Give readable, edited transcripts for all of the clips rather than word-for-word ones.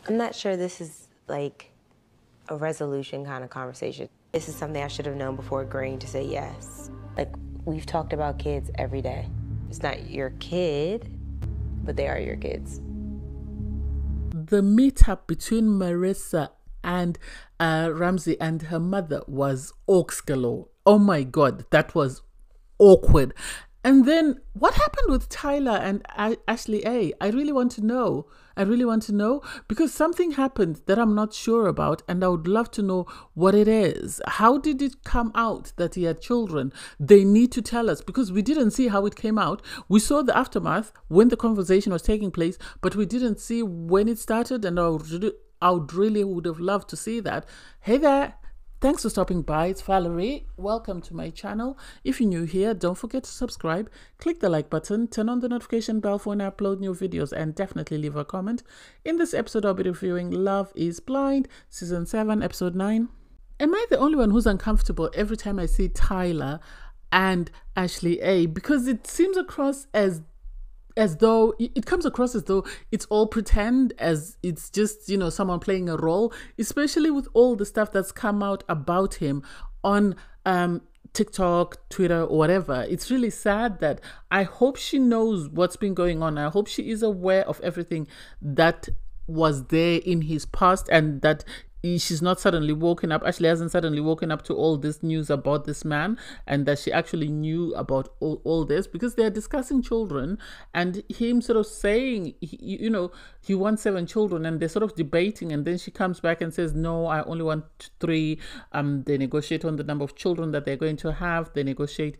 I'm not sure this is like a resolution kind of conversation. This is something I should have known before agreeing to say yes. Like, we've talked about kids every day. It's not your kid, but they are your kids. The meetup between Marissa and Ramsey and her mother was oaks galore. Oh my God, that was awkward. And then what happened with Tyler and Ashley A? I really want to know. I really want to know because something happened that I'm not sure about, and I would love to know what it is. How did it come out that he had children? They need to tell us because we didn't see how it came out. We saw the aftermath when the conversation was taking place, but we didn't see when it started, and I would really would have loved to see that. Hey there. Thanks for stopping by. It's Valerie. Welcome to my channel. If you're new here, don't forget to subscribe, click the like button, turn on the notification bell for when I upload new videos, and definitely leave a comment. In this episode, I'll be reviewing Love is Blind, Season 7, Episode 9. Am I the only one who's uncomfortable every time I see Tyler and Ashley A? Because it seems as though it comes across as though it's all pretend, as it's just, someone playing a role, especially with all the stuff that's come out about him on TikTok, Twitter, or whatever. It's really sad that I hope she knows what's been going on. I hope she is aware of everything that was there in his past, and that she's not suddenly woken up. Ashley hasn't suddenly woken up to all this news about this man, and that she actually knew about all this, because they're discussing children and him sort of saying, he wants 7 children, and they're sort of debating, and then she comes back and says, no, I only want 3. They negotiate on the number of children that they're going to have. They negotiate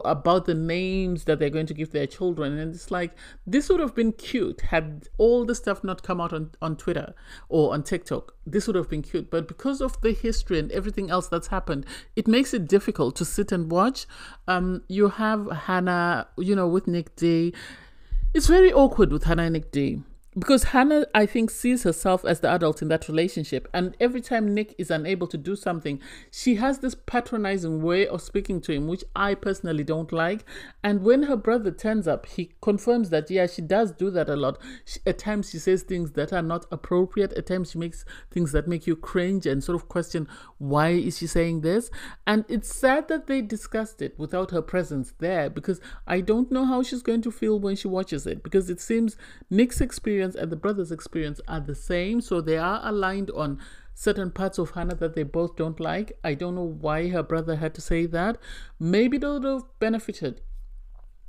about the names that they're going to give their children. And it's like, this would have been cute had all the stuff not come out on Twitter or on TikTok. This would have been cute. But because of the history and everything else that's happened, it makes it difficult to sit and watch. You have Hannah, with Nick D. It's very awkward with Hannah and Nick D, because Hannah, I think, sees herself as the adult in that relationship. And every time Nick is unable to do something, she has this patronizing way of speaking to him, which I personally don't like. And when her brother turns up, he confirms that, yeah, she does do that a lot. At times she says things that are not appropriate. At times she makes things that make you cringe and sort of question, why is she saying this? And it's sad that they discussed it without her presence there, because I don't know how she's going to feel when she watches it, because it seems Nick's experience and the brother's experience are the same, so they are aligned on certain parts of Hannah that they both don't like. I don't know why her brother had to say that. Maybe they would have benefited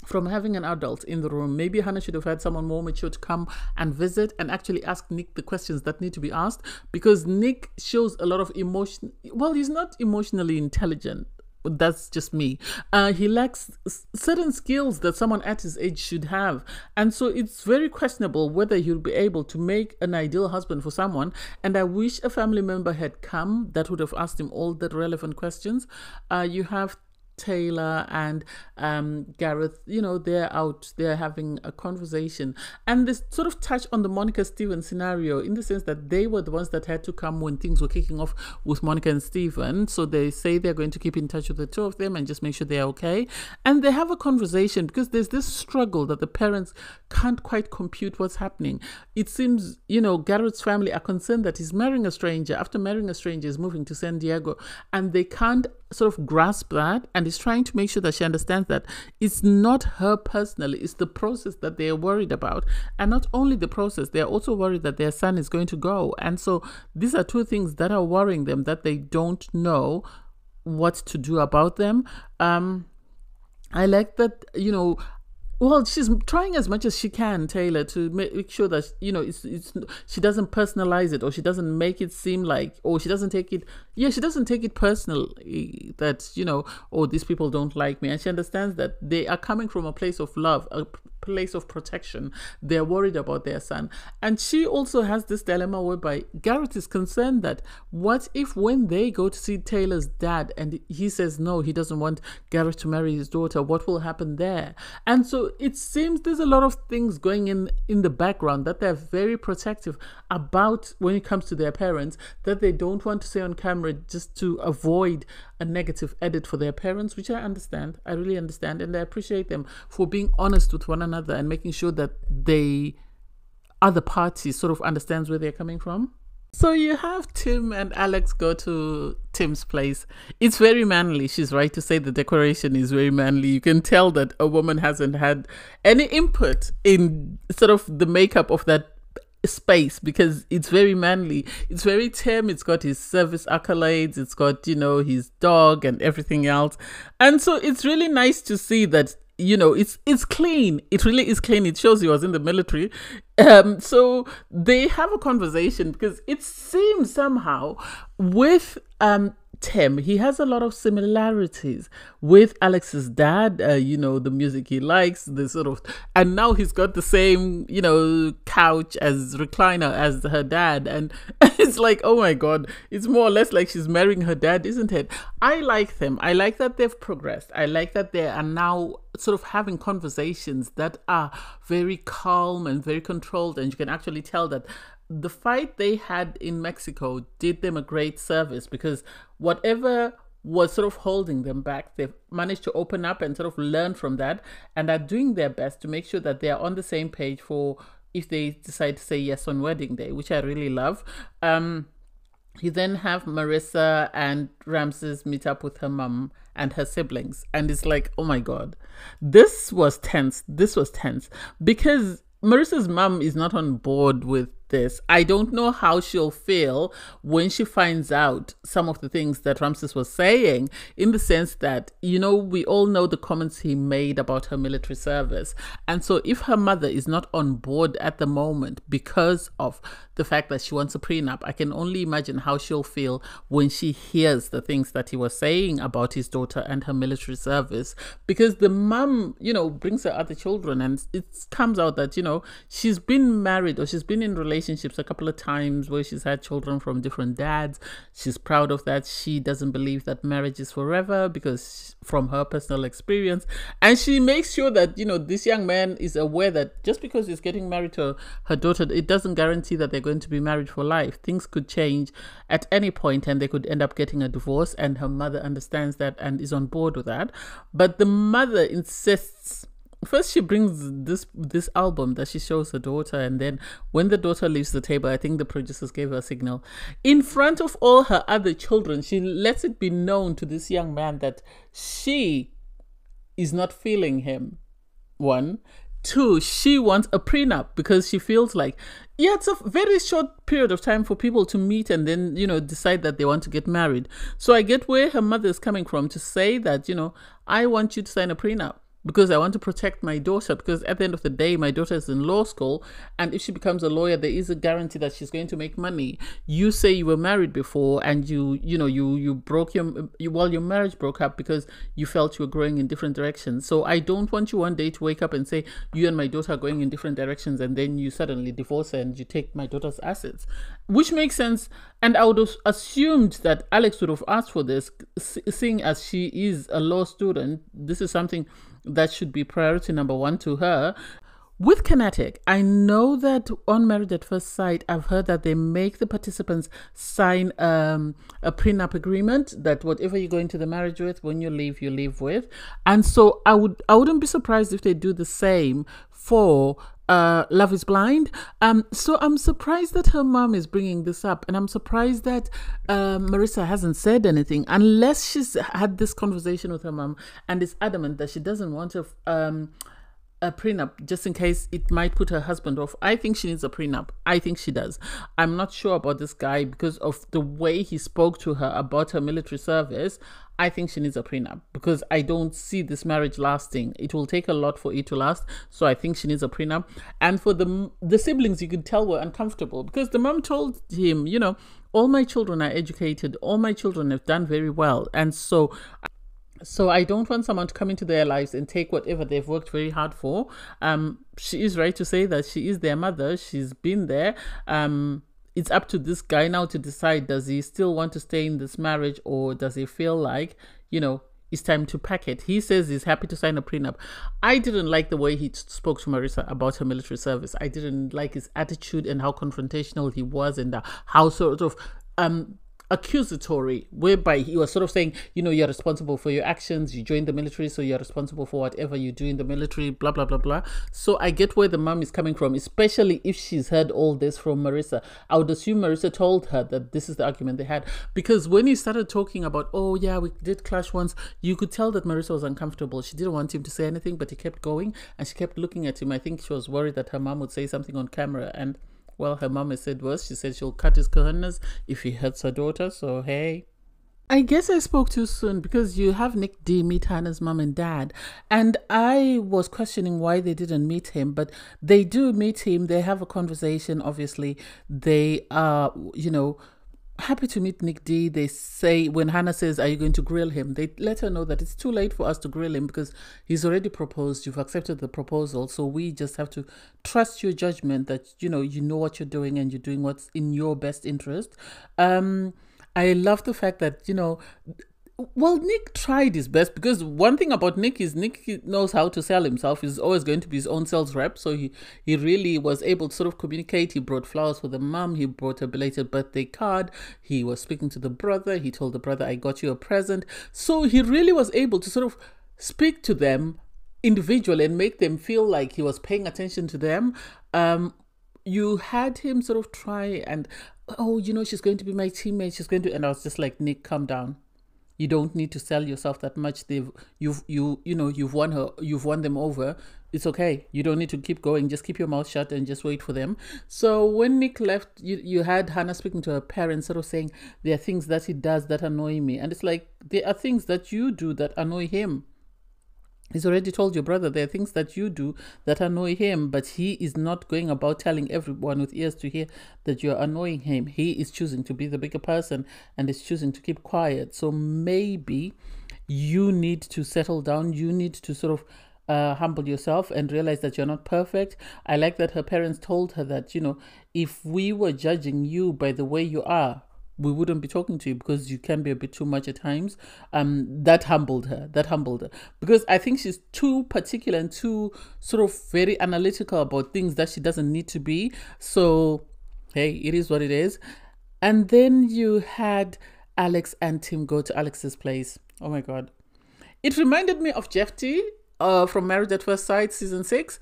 from having an adult in the room. Maybe Hannah should have had someone more mature to come and visit and actually ask Nick the questions that need to be asked, because Nick shows a lot of emotion. Well, he's not emotionally intelligent. That's just me. He lacks certain skills that someone at his age should have. And so it's very questionable whether he'll be able to make an ideal husband for someone. And I wish a family member had come that would have asked him all the relevant questions. You have Taylor and Gareth, they're out, they're having a conversation, and they sort of touch on the Monica Steven scenario, in the sense that they were the ones that had to come when things were kicking off with Monica and Steven. So they say they're going to keep in touch with the two of them and just make sure they're okay. And they have a conversation because there's this struggle that the parents can't quite compute what's happening. It seems, Gareth's family are concerned that he's marrying a stranger. After marrying a stranger, he's moving to San Diego, and they can't sort of grasp that, and is trying to make sure that she understands that it's not her personally, it's the process that they are worried about. And not only the process, they are also worried that their son is going to go. And so these are two things that are worrying them, that they don't know what to do about them. I like that, well, she's trying as much as she can, Taylor, to make sure that, she doesn't personalize it, or she doesn't make it seem like, or she doesn't take it, she doesn't take it personally that, oh, these people don't like me. And she understands that they are coming from a place of love, a place of protection. They're worried about their son. And she also has this dilemma whereby Gareth is concerned that what if when they go to see Taylor's dad and he says no, he doesn't want Gareth to marry his daughter, what will happen there? And so it seems there's a lot of things going in the background that they're very protective about when it comes to their parents, that they don't want to say on camera just to avoid a negative edit for their parents, which I understand. I really understand, and I appreciate them for being honest with one another and making sure that they other party sort of understands where they're coming from. So you have Tim and Alex go to Tim's place. It's very manly. She's right to say the decoration is very manly. You can tell that a woman hasn't had any input in sort of the makeup of that space, because it's very manly. It's very Tim. It's got his service accolades. It's got, his dog and everything else. And so it's really nice to see that, it's clean. It really is clean. It shows he was in the military. So they have a conversation, because it seems somehow with Tim, he has a lot of similarities with Alex's dad, the music he likes, the sort of, and now he's got the same, couch as recliner as her dad. And it's like, oh my God, it's more or less like she's marrying her dad, isn't it? I like them. I like that they've progressed. I like that they are now sort of having conversations that are very calm and very controlled. And you can actually tell that the fight they had in Mexico did them a great service, because whatever was sort of holding them back, they've managed to open up and sort of learn from that, and are doing their best to make sure that they are on the same page for if they decide to say yes on wedding day, which I really love. You then have Marissa and Ramses meet up with her mum and her siblings, and it's like, oh my God, this was tense. This was tense, because Marissa's mum is not on board with this. I don't know how she'll feel when she finds out some of the things that Ramses was saying, in the sense that, we all know the comments he made about her military service. And so if her mother is not on board at the moment because of the fact that she wants a prenup, I can only imagine how she'll feel when she hears the things that he was saying about his daughter and her military service. Because the mum, brings her other children, and it comes out that, she's been married, or she's been in relationships a couple of times where she's had children from different dads. She's proud of that. She doesn't believe that marriage is forever, because from her personal experience, and she makes sure that this young man is aware that just because he's getting married to her daughter, it doesn't guarantee that they're going to be married for life. Things could change at any point, and they could end up getting a divorce, and her mother understands that and is on board with that. But the mother insists. First, she brings this album that she shows her daughter, and then when the daughter leaves the table, I think the producers gave her a signal. In front of all her other children, she lets it be known to this young man that she is not feeling him. 1. 2, she wants a prenup, because she feels like, it's a very short period of time for people to meet and then, decide that they want to get married. So I get where her mother is coming from to say that, I want you to sign a prenup, because I want to protect my daughter, because at the end of the day, my daughter is in law school, and if she becomes a lawyer, there is a guarantee that she's going to make money. You say you were married before, and you broke your marriage broke up because you felt you were growing in different directions. So I don't want you one day to wake up and say, you and my daughter are going in different directions, and then you suddenly divorce her and you take my daughter's assets, which makes sense. And I would have assumed that Alex would have asked for this, seeing as she is a law student. This is something that should be priority number 1 to her. With Kinetic, I know that on Married at First Sight, I've heard that they make the participants sign a prenup agreement that whatever you go into the marriage with, when you leave with. And so I wouldn't be surprised if they do the same for Love is Blind. So I'm surprised that her mom is bringing this up, and I'm surprised that Marissa hasn't said anything, unless she's had this conversation with her mom and is adamant that she doesn't want a prenup just in case it might put her husband off. I think she needs a prenup. I think she does. I'm not sure about this guy because of the way he spoke to her about her military service. I think she needs a prenup because I don't see this marriage lasting. It will take a lot for it to last. So I think she needs a prenup. And for the siblings, you could tell were uncomfortable because the mom told him, all my children are educated. All my children have done very well. And so I don't want someone to come into their lives and take whatever they've worked very hard for. She is right to say that she is their mother. She's been there. It's up to this guy now to decide, does he still want to stay in this marriage, or does he feel like, it's time to pack it? He says he's happy to sign a prenup. I didn't like the way he spoke to Marissa about her military service. I didn't like his attitude and how confrontational he was, and how sort of accusatory, whereby he was sort of saying, you know, you're responsible for your actions, you joined the military, so you're responsible for whatever you do in the military, blah, blah, blah, blah. So I get where the mom is coming from, especially if she's heard all this from Marissa. I would assume Marissa told her that this is the argument they had, because when he started talking about, oh yeah, we did clash once, you could tell that Marissa was uncomfortable. She didn't want him to say anything, but he kept going, and she kept looking at him. I think she was worried that her mom would say something on camera, and well, her mom has said worse. She said she'll cut his cojones if he hurts her daughter. So, hey. I guess I spoke too soon, because you have Nick D meet Hannah's mom and dad. And I was questioning why they didn't meet him. But they do meet him. They have a conversation, obviously. They are, you know, happy to meet Nick D. They say, when Hannah says, are you going to grill him? They let her know that it's too late for us to grill him because he's already proposed. You've accepted the proposal. So we just have to trust your judgment that, you know what you're doing and you're doing what's in your best interest. I love the fact that, you know, well, Nick tried his best, because one thing about Nick is Nick knows how to sell himself. He's always going to be his own sales rep. So he really was able to sort of communicate. He brought flowers for the mom. He brought a belated birthday card. He was speaking to the brother. He told the brother, I got you a present. So he really was able to sort of speak to them individually and make them feel like he was paying attention to them. You had him sort of try and, oh, you know, she's going to be my teammate. She's going to, and I was just like, Nick, calm down. You don't need to sell yourself that much. You've won her. You've won them over. It's okay. You don't need to keep going. Just keep your mouth shut and just wait for them. So when Nick left, you had Hannah speaking to her parents, sort of saying, there are things that he does that annoy me. And it's like, there are things that you do that annoy him. He's already told your brother there are things that you do that annoy him, but he is not going about telling everyone with ears to hear that you're annoying him. He is choosing to be the bigger person and is choosing to keep quiet. So maybe you need to settle down. You need to sort of humble yourself and realize that you're not perfect. I like that her parents told her that, you know, if we were judging you by the way you are, we wouldn't be talking to you because you can be a bit too much at times. That humbled her. Because I think she's too particular and too sort of very analytical about things that she doesn't need to be. So, hey, it is what it is. And then you had Alex and Tim go to Alex's place. Oh my God. It reminded me of Jeff T from Married at First Sight, season 6.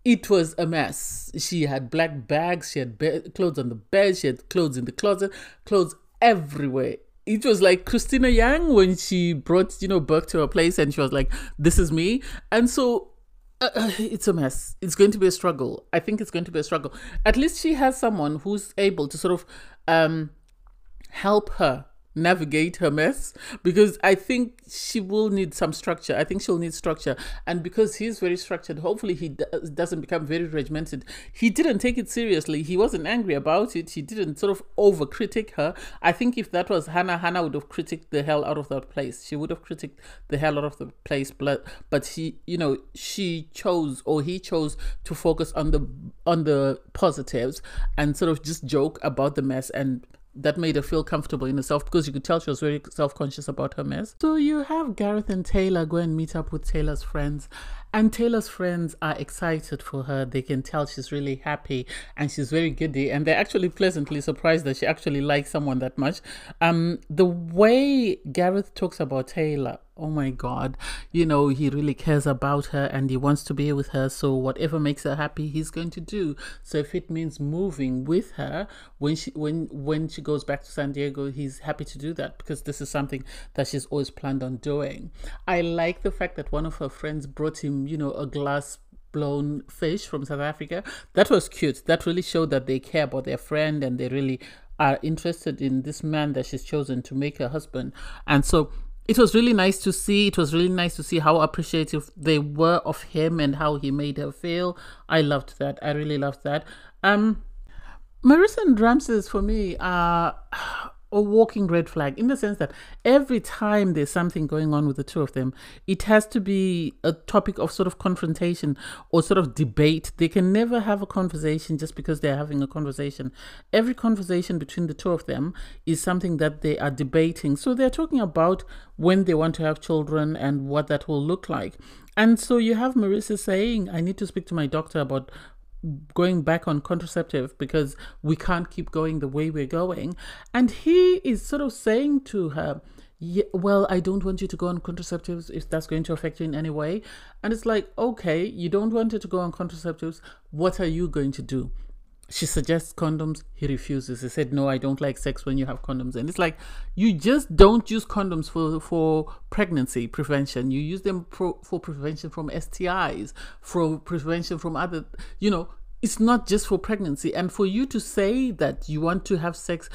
It was a mess. She had black bags. She had clothes on the bed. She had clothes in the closet, clothes everywhere. It was like Christina Yang when she brought, you know, Burke to her place and she was like, this is me. And so it's a mess. It's going to be a struggle. I think it's going to be a struggle. At least she has someone who's able to sort of help her navigate her mess, because I think she will need some structure. I think she'll need structure. And because he's very structured, hopefully he doesn't become very regimented. He didn't take it seriously. He wasn't angry about it. He didn't sort of over-critic her. I think if that was Hannah would have critiqued the hell out of that place. She would have critiqued the hell out of the place. But he, you know, he chose to focus on the positives and sort of just joke about the mess, and that made her feel comfortable in herself, because you could tell she was very self-conscious about her mess. So you have Gareth and Taylor go and meet up with Taylor's friends, and Taylor's friends are excited for her. They can tell she's really happy and she's very giddy, and they're actually pleasantly surprised that she actually likes someone that much. The way Gareth talks about Taylor, oh my God, you know, he really cares about her and he wants to be with her. So whatever makes her happy, he's going to do. So if it means moving with her when she goes back to San Diego, he's happy to do that, because this is something that she's always planned on doing. I like the fact that one of her friends brought him, you know, a glass blown fish from South Africa. That was cute. That really showed that they care about their friend and they really are interested in this man that she's chosen to make her husband. And so it was really nice to see. It was really nice to see how appreciative they were of him and how he made her feel. I loved that. I really loved that. Marissa and Ramses, for me, are a walking red flag, in the sense that every time there's something going on with the two of them, it has to be a topic of sort of confrontation or sort of debate. They can never have a conversation just because they're having a conversation. Every conversation between the two of them is something that they are debating. So they're talking about when they want to have children and what that will look like. And so you have Marissa saying, I need to speak to my doctor about going back on contraceptive because we can't keep going the way we're going. And he is sort of saying to her, yeah, well, I don't want you to go on contraceptives if that's going to affect you in any way. And it's like, okay, you don't want her to go on contraceptives. What are you going to do? She suggests condoms. He refuses. He said, no, I don't like sex when you have condoms. And it's like, you just don't use condoms for pregnancy prevention. You use them for prevention from STIs, for prevention from other, it's not just for pregnancy. And for you to say that you want to have sex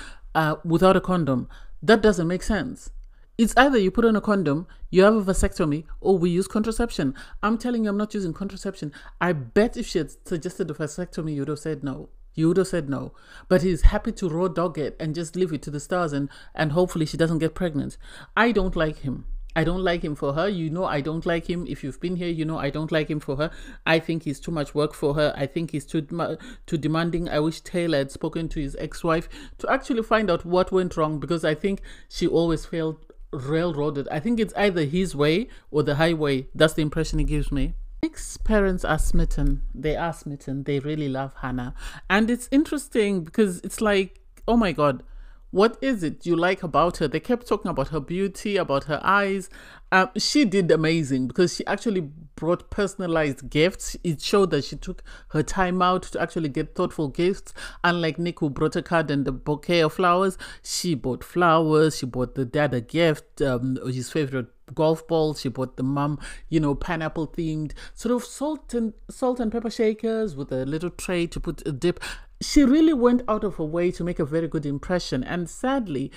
without a condom, that doesn't make sense. It's either you put on a condom, you have a vasectomy, or we use contraception. I'm telling you, I'm not using contraception. I bet if she had suggested a vasectomy, you would have said no. You would have said no. But he's happy to raw dog it and just leave it to the stars and hopefully she doesn't get pregnant. I don't like him. I don't like him for her. I don't like him. If you've been here, I don't like him for her. I think he's too much work for her. I think he's too demanding. I wish Taylor had spoken to his ex-wife to actually find out what went wrong, because I think she always felt railroaded. I think it's either his way or the highway. That's the impression he gives me. Nick's parents are smitten. They are smitten. They really love Hannah. And it's interesting because it's like, oh my God, what is it you like about her? They kept talking about her beauty, about her eyes. She did amazing because she actually brought personalized gifts. It showed that she took her time out to actually get thoughtful gifts. Unlike Nick, who brought a card and a bouquet of flowers, she bought flowers. She bought the dad a gift, his favorite golf ball. She bought the mum, pineapple themed sort of salt and pepper shakers with a little tray to put a dip. She really went out of her way to make a very good impression. And sadly,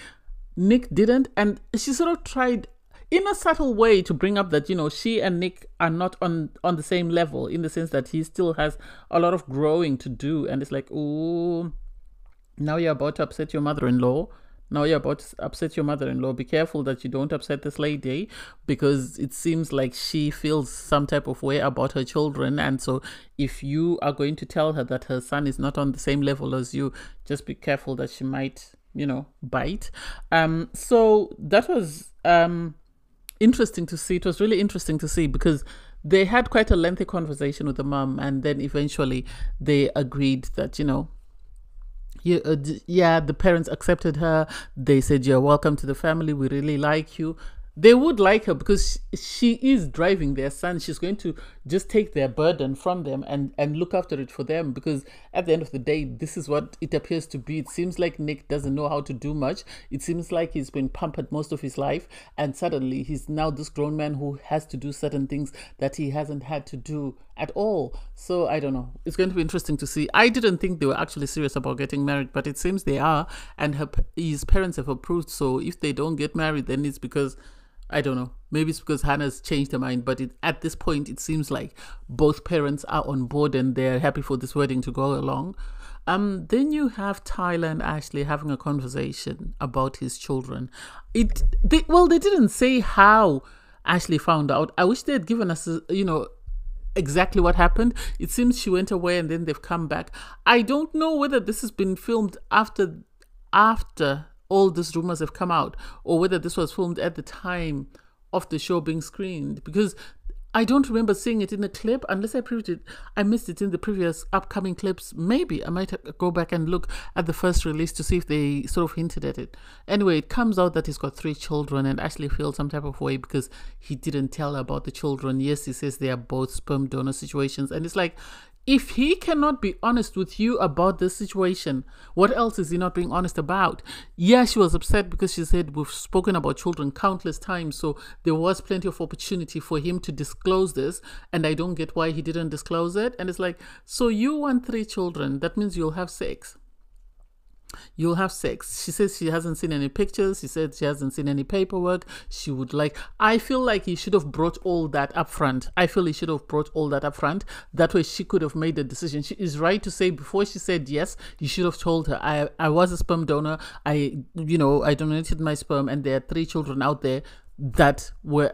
Nick didn't. And she sort of tried in a subtle way to bring up that, she and Nick are not on the same level, in the sense that he still has a lot of growing to do. And it's like, oh, now you're about to upset your mother-in-law. Now you're about to upset your mother-in-law. Be careful that you don't upset this lady, because it seems like she feels some type of way about her children. And so if you are going to tell her that her son is not on the same level as you, just be careful that she might, bite. So that was interesting to see. It was really interesting to see, because they had quite a lengthy conversation with the mom, and then eventually they agreed that, the parents accepted her. They said, you're welcome to the family. We really like you. They would like her because she is driving their son. She's going to just take their burden from them and look after it for them, because at the end of the day, this is what it appears to be. It seems like Nick doesn't know how to do much. It seems like he's been pampered most of his life, and suddenly he's now this grown man who has to do certain things that he hasn't had to do at all. So I don't know. It's going to be interesting to see. I didn't think they were actually serious about getting married, but it seems they are, and his parents have approved. So if they don't get married, then it's because, I don't know, maybe it's because Hannah's changed her mind, but at this point, it seems like both parents are on board and they're happy for this wedding to go along. Then you have Tyler and Ashley having a conversation about his children. They didn't say how Ashley found out. I wish they had given us, exactly what happened. It seems she went away and then they've come back. I don't know whether this has been filmed after all these rumors have come out, or whether this was filmed at the time of the show being screened, because I don't remember seeing it in a clip, unless I missed it in the previous upcoming clips. Maybe I might go back and look at the first release to see if they sort of hinted at it. Anyway, it comes out that he's got 3 children, and Ashley feels some type of way because he didn't tell her about the children. Yes, he says they are both sperm donor situations, and it's like, if he cannot be honest with you about this situation, what else is he not being honest about? Yeah, she was upset because she said, we've spoken about children countless times, so there was plenty of opportunity for him to disclose this, and I don't get why he didn't disclose it. And it's like, so you want 3 children, that means you'll have 6. You'll have sex. She says she hasn't seen any pictures. She said she hasn't seen any paperwork. She would like, I feel like he should have brought all that up front. That way she could have made a decision. She is right to say, before she said yes, you should have told her, I was a sperm donor. I donated my sperm, and there are 3 children out there that were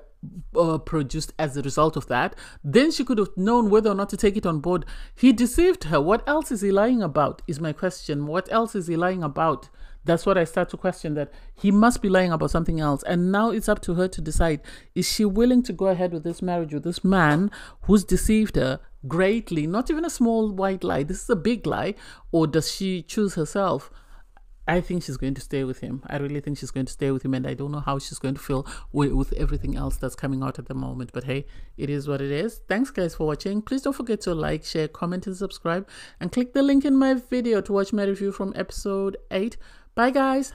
produced as a result of that. Then she could have known whether or not to take it on board. He deceived her. What else is he lying about, is my question. What else is he lying about? That's what I start to question, that he must be lying about something else. And now it's up to her to decide, is she willing to go ahead with this marriage with this man who's deceived her greatly? Not even a small white lie. This is a big lie. Or does she choose herself? I think she's going to stay with him. I really think she's going to stay with him, and I don't know how she's going to feel with everything else that's coming out at the moment. But hey, it is what it is. Thanks guys for watching. Please don't forget to like, share, comment, and subscribe, and click the link in my video to watch my review from episode 8. Bye guys.